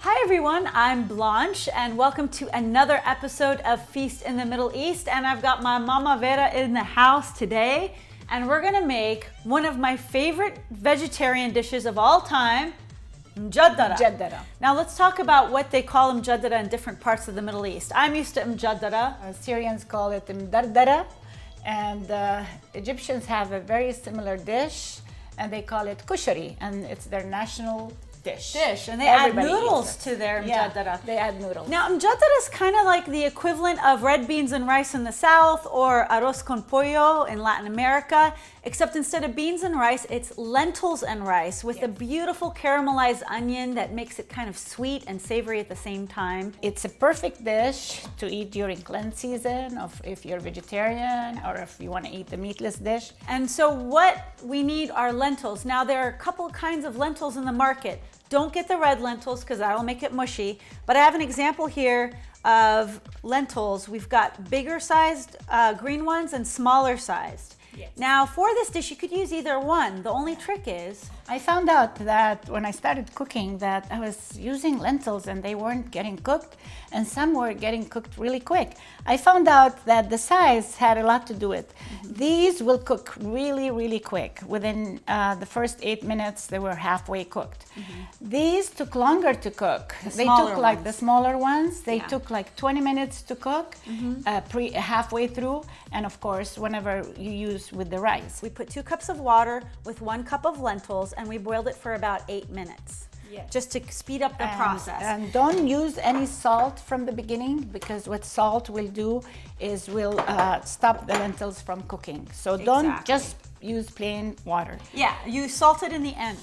Hi everyone, I'm Blanche and welcome to another episode of Feast in the Middle East, and I've got my mama Vera in the house today, and we're gonna make one of my favorite vegetarian dishes of all time, MUJADARA. Now let's talk about what they call MUJADARA in different parts of the Middle East. I'm used to MUJADARA. Syrians call it mjadara, and Egyptians have a very similar dish, and they call it kushari, and it's their national dish. And they add noodles to their MUJADARA. Yeah, they add noodles. Now MUJADARA is kind of like the equivalent of red beans and rice in the South or arroz con pollo in Latin America, except instead of beans and rice, it's lentils and rice with a beautiful caramelized onion that makes it kind of sweet and savory at the same time. It's a perfect dish to eat during cleanse season, of if you're vegetarian or if you want to eat the meatless dish. And so what we need are lentils. Now there are a couple of kinds of lentils in the market. Don't get the red lentils because that'll make it mushy. But I have an example here of lentils. We've got bigger sized green ones and smaller sized. Yes. Now for this dish, you could use either one. The only trick is, I found out that when I started cooking that I was using lentils and they weren't getting cooked, and some were getting cooked really quick. I found out that the size had a lot to do with it. These will cook really, really quick. Within the first 8 minutes, they were halfway cooked. These took longer to cook. They took like the smaller ones. They took like 20 minutes to cook, halfway through, and of course, whenever you use with the rice. we put 2 cups of water with 1 cup of lentils and we boiled it for about 8 minutes. Yes. Just to speed up the process. And don't use any salt from the beginning, because what salt will do is will stop the lentils from cooking. So don't just use plain water. Yeah, you salt it in the end.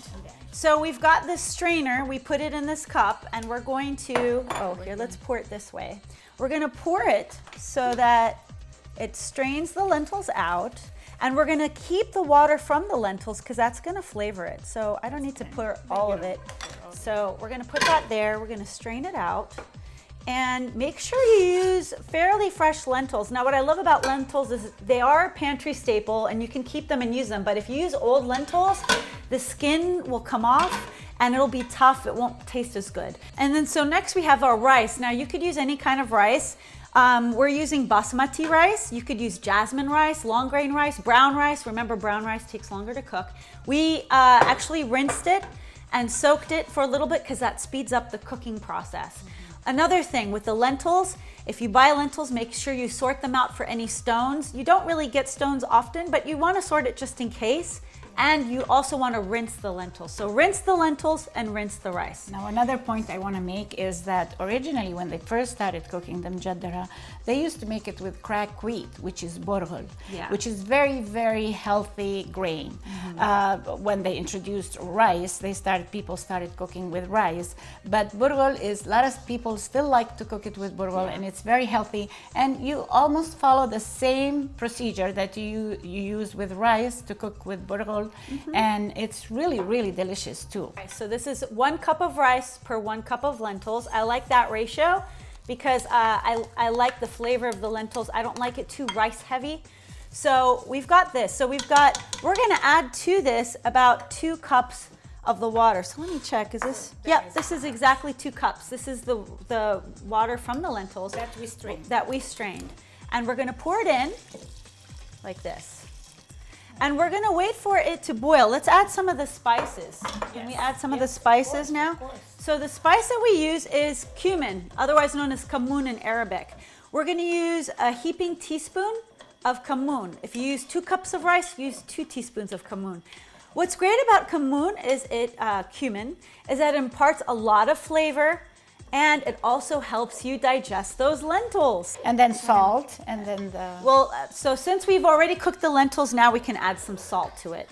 So we've got this strainer, we put it in this cup, and we're going to, here, let's pour it this way. We're gonna pour it so that it strains the lentils out, and we're gonna keep the water from the lentils because that's gonna flavor it. So I don't need to pour all of it. So we're gonna put that there, we're gonna strain it out, and make sure you use fairly fresh lentils. Now what I love about lentils is they are a pantry staple and you can keep them and use them, but if you use old lentils, the skin will come off and it'll be tough, it won't taste as good. And then so next we have our rice. Now you could use any kind of rice. We're using basmati rice. You could use jasmine rice, long grain rice, brown rice. Remember, brown rice takes longer to cook. We actually rinsed it and soaked it for a little bit because that speeds up the cooking process. Another thing with the lentils, if you buy lentils, make sure you sort them out for any stones. You don't really get stones often, but you want to sort it just in case. And you also want to rinse the lentils. So rinse the lentils and rinse the rice. Now another point I want to make is that originally when they first started cooking the mjadara, they used to make it with cracked wheat, which is burghul, which is very, very healthy grain. When they introduced rice, people started cooking with rice. But burghul is, a lot of people still like to cook it with burghul, and it's very healthy. And you almost follow the same procedure that you use with rice to cook with burghul. And it's really, really delicious too. So this is 1 cup of rice per 1 cup of lentils. I like that ratio because I like the flavor of the lentils. I don't like it too rice heavy. So we've got this. So we're gonna add to this about 2 cups of the water. So let me check, is this? Yep, this is exactly 2 cups. This is the water from the lentils that we strained. And we're gonna pour it in like this. And we're gonna wait for it to boil. Let's add some of the spices. Can we add some of the spices now? So the spice that we use is cumin, otherwise known as cumin in Arabic. We're gonna use a heaping teaspoon of cumin. If you use 2 cups of rice, use 2 teaspoons of cumin. What's great about cumin is cumin is that it imparts a lot of flavor, and it also helps you digest those lentils. And then salt, and then so since we've already cooked the lentils, now we can add some salt to it.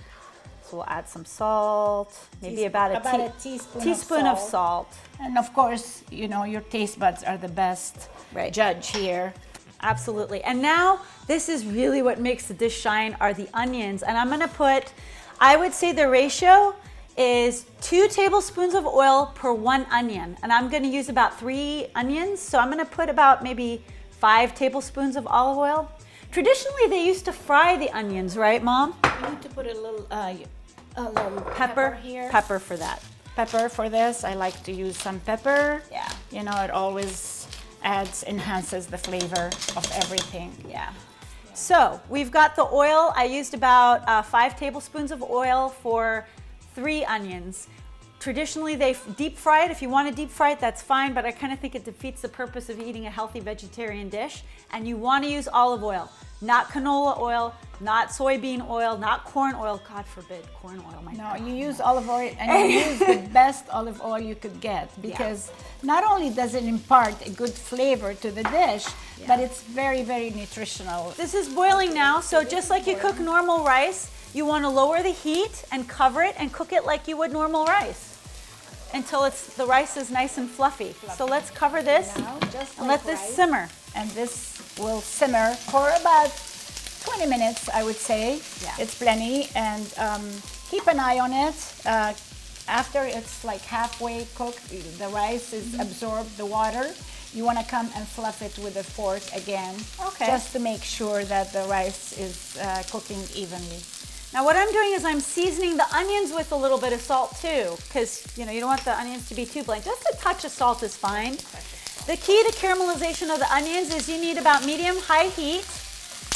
So we'll add some salt, maybe about a teaspoon of salt. And of course, you know, your taste buds are the best judge here. Absolutely. And now this is really what makes the dish shine, are the onions. And I'm gonna put, I would say the ratio is 2 tablespoons of oil per 1 onion. And I'm gonna use about 3 onions. So I'm gonna put about maybe 5 tablespoons of olive oil. Traditionally, they used to fry the onions, right, Mom? You need to put a little Pepper here. Pepper for that. pepper for this. I like to use some pepper. Yeah. You know, it always enhances the flavor of everything. Yeah. So we've got the oil. I used about 5 tablespoons of oil for 3 onions. Traditionally, they deep fry it. If you want to deep fry it, that's fine, but I kind of think it defeats the purpose of eating a healthy vegetarian dish. And you want to use olive oil, not canola oil, not soybean oil, not corn oil. God forbid, corn oil. No, you use olive oil, and you use the best olive oil you could get, because not only does it impart a good flavor to the dish, but it's very, very nutritional. This is boiling now, so just like you cook normal rice, you want to lower the heat and cover it and cook it like you would normal rice until the rice is nice and fluffy. So let's cover this and let this simmer. And this will simmer for about 20 minutes, I would say. Yeah. It's plenty, and keep an eye on it. After it's like halfway cooked, the rice is absorbed the water. You want to come and fluff it with a fork again, just to make sure that the rice is cooking evenly. Now what I'm doing is I'm seasoning the onions with a little bit of salt too, because you don't want the onions to be too bland. Just a touch of salt is fine. The key to caramelization of the onions is you need about medium-high heat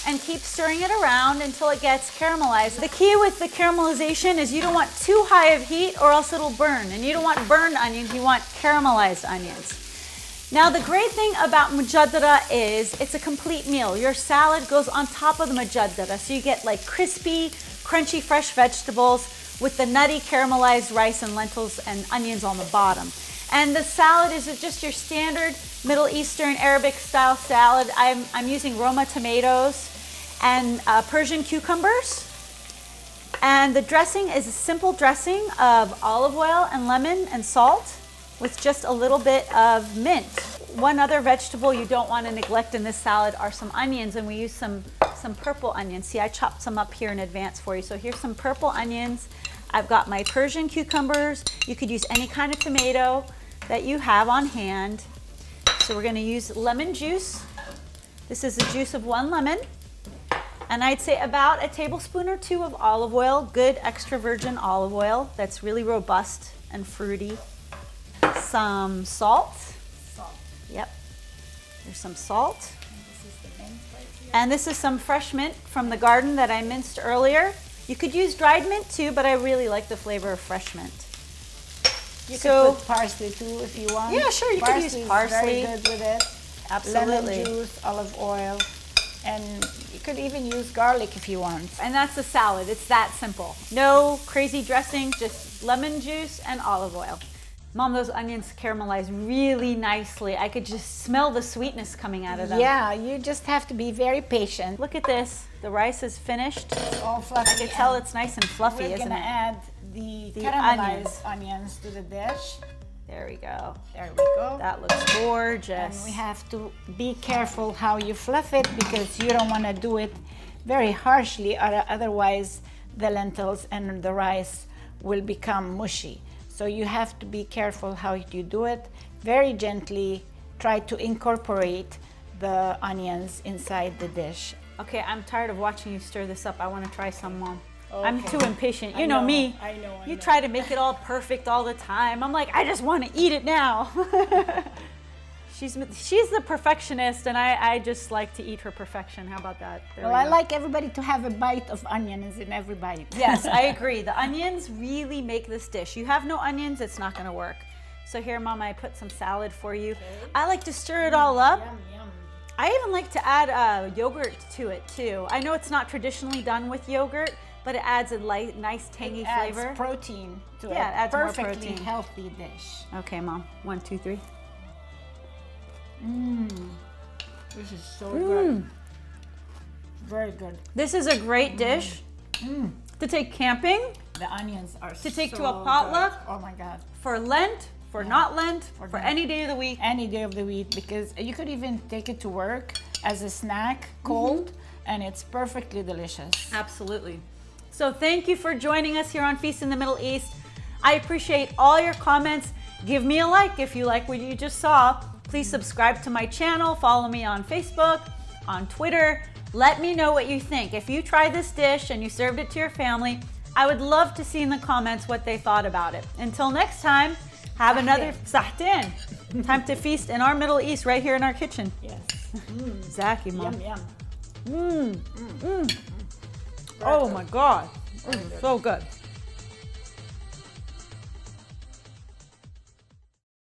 and keep stirring it around until it gets caramelized. The key with the caramelization is you don't want too high of heat or else it'll burn. And you don't want burned onions, you want caramelized onions. Now the great thing about mujadara is it's a complete meal. Your salad goes on top of the mujadara, so you get like crispy, crunchy fresh vegetables with the nutty caramelized rice and lentils and onions on the bottom. And the salad is just your standard Middle Eastern Arabic style salad. I'm using Roma tomatoes and Persian cucumbers. And the dressing is a simple dressing of olive oil and lemon and salt with just a little bit of mint. One other vegetable you don't want to neglect in this salad are some onions, and we use some purple onions. See, I chopped some up here in advance for you. So here's some purple onions. I've got my Persian cucumbers. You could use any kind of tomato that you have on hand. So we're going to use lemon juice. This is the juice of 1 lemon. And I'd say about a tablespoon or 2 of olive oil, good extra virgin olive oil that's really robust and fruity. Some salt. Yep. There's some salt. And this is some fresh mint from the garden that I minced earlier. You could use dried mint too, but I really like the flavor of fresh mint. You could put parsley too if you want. Yeah, sure, you could use parsley. Very good with it. Absolutely. Lemon juice, olive oil, and you could even use garlic if you want. And that's the salad. It's that simple. No crazy dressing, just lemon juice and olive oil. Mom, those onions caramelized really nicely. I could just smell the sweetness coming out of them. Yeah, you just have to be very patient. Look at this. The rice is finished. It's all fluffy. I can tell it's nice and fluffy, isn't it? We're gonna add the caramelized onions to the dish. There we go. There we go. That looks gorgeous. And we have to be careful how you fluff it, because you don't want to do it very harshly, or otherwise the lentils and the rice will become mushy. So you have to be careful how you do it. Very gently try to incorporate the onions inside the dish. Okay, I'm tired of watching you stir this up. I want to try some, Mom. Okay. I'm too impatient. You know me. I know. You try to make it all perfect all the time. I'm like, I just want to eat it now. She's the perfectionist, and I just like to eat her perfection. How about that? Well, I like everybody to have a bite of onions in every bite. Yes, I agree. The onions really make this dish. You have no onions, it's not going to work. So here, Mom, I put some salad for you. Okay. I like to stir it all up. Yum, yum. I even like to add yogurt to it too. I know it's not traditionally done with yogurt, but it adds a nice tangy flavor. It adds protein to it adds more protein. Perfectly healthy dish. Okay, Mom. 1, 2, 3. This is so good. Very good. This is a great dish to take camping. The onions are to take to a potluck. Good. Oh my God. For Lent, for not Lent, for any day of the week. Any day of the week, because you could even take it to work as a snack, cold, and it's perfectly delicious. Absolutely. So thank you for joining us here on Feast in the Middle East. I appreciate all your comments. Give me a like if you like what you just saw. Please subscribe to my channel, follow me on Facebook, on Twitter. Let me know what you think. If you try this dish and you served it to your family, I would love to see in the comments what they thought about it. Until next time, have another sahtin. Time to feast in our Middle East right here in our kitchen. Yes. Zaki, Mom. Yum, yum. Oh my God. So good.